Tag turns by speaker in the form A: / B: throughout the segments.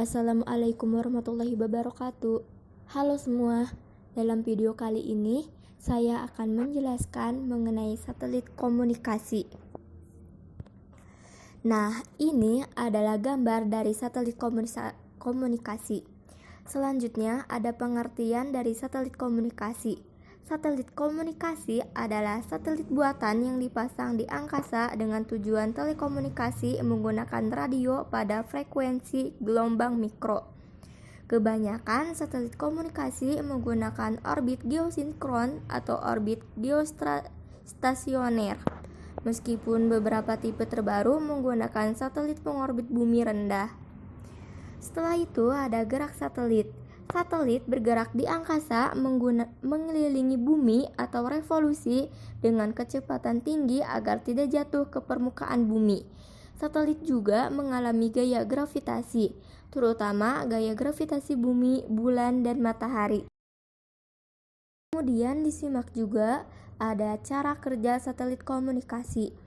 A: Assalamualaikum warahmatullahi wabarakatuh. Halo semua, dalam video kali ini saya akan menjelaskan mengenai satelit komunikasi. Nah, ini adalah gambar dari satelit komunikasi. Selanjutnya ada pengertian dari satelit komunikasi. Satelit komunikasi adalah satelit buatan yang dipasang di angkasa dengan tujuan telekomunikasi menggunakan radio pada frekuensi gelombang mikro. Kebanyakan satelit komunikasi menggunakan orbit geosinkron atau orbit geostasioner. Meskipun beberapa tipe terbaru menggunakan satelit pengorbit bumi rendah. Setelah itu ada gerak satelit. Satelit bergerak di angkasa mengelilingi bumi atau revolusi dengan kecepatan tinggi agar tidak jatuh ke permukaan bumi. Satelit juga mengalami gaya gravitasi, terutama gaya gravitasi bumi, bulan, dan matahari. Kemudian disimak juga ada cara kerja satelit komunikasi.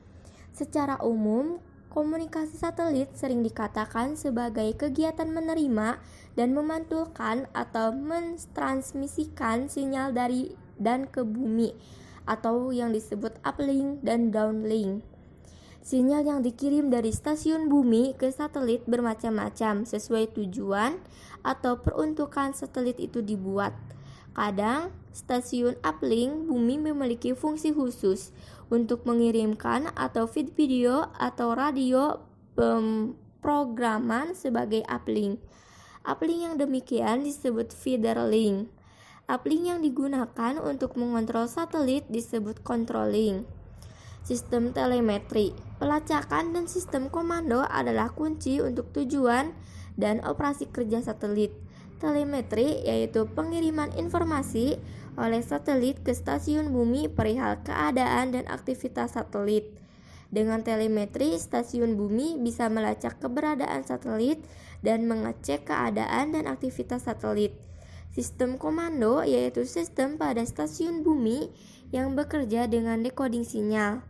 A: Secara umum, komunikasi satelit sering dikatakan sebagai kegiatan menerima dan memantulkan atau mentransmisikan sinyal dari dan ke bumi atau yang disebut uplink dan downlink. Sinyal yang dikirim dari stasiun bumi ke satelit bermacam-macam sesuai tujuan atau peruntukan satelit itu dibuat. Kadang, stasiun uplink bumi memiliki fungsi khusus untuk mengirimkan atau feed video atau radio pemrograman sebagai uplink. Uplink yang demikian disebut feeder link. Uplink yang digunakan untuk mengontrol satelit disebut controlling. Sistem telemetri, pelacakan dan sistem komando adalah kunci untuk tujuan dan operasi kerja satelit. Telemetri yaitu pengiriman informasi oleh satelit ke stasiun bumi perihal keadaan dan aktivitas satelit. Dengan telemetri, stasiun bumi bisa melacak keberadaan satelit dan mengecek keadaan dan aktivitas satelit. Sistem komando yaitu sistem pada stasiun bumi yang bekerja dengan decoding sinyal.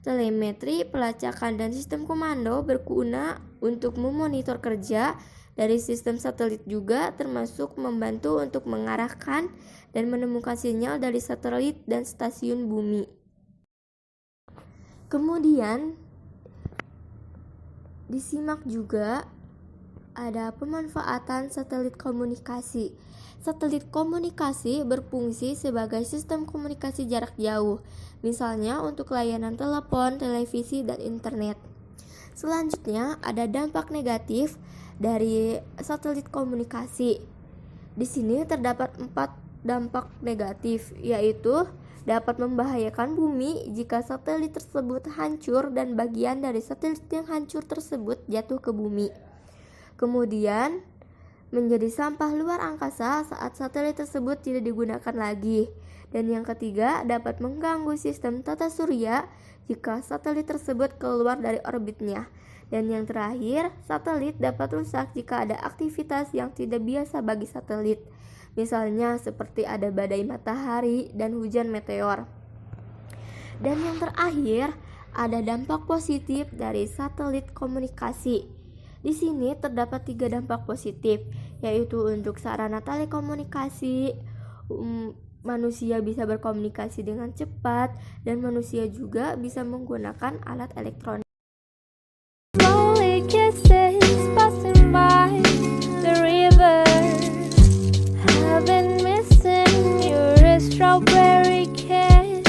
A: Telemetri, pelacakan, dan sistem komando berguna untuk memonitor kerja dari sistem satelit juga, termasuk membantu untuk mengarahkan dan menemukan sinyal dari satelit dan stasiun bumi. Kemudian disimak juga ada pemanfaatan satelit komunikasi. Satelit komunikasi berfungsi sebagai sistem komunikasi jarak jauh, misalnya untuk layanan telepon, televisi, dan internet. Selanjutnya ada dampak negatif dari satelit komunikasi. Di sini terdapat 4 dampak negatif, yaitu dapat membahayakan bumi jika satelit tersebut hancur dan bagian dari satelit yang hancur tersebut jatuh ke bumi. Kemudian menjadi sampah luar angkasa saat satelit tersebut tidak digunakan lagi. Dan yang ketiga, dapat mengganggu sistem tata surya jika satelit tersebut keluar dari orbitnya. Dan yang terakhir, satelit dapat rusak jika ada aktivitas yang tidak biasa bagi satelit. Misalnya seperti ada badai matahari dan hujan meteor. Dan yang terakhir, ada dampak positif dari satelit komunikasi. Di sini terdapat 3 dampak positif, yaitu untuk sarana telekomunikasi, manusia bisa berkomunikasi dengan cepat, dan manusia juga bisa menggunakan alat elektronik.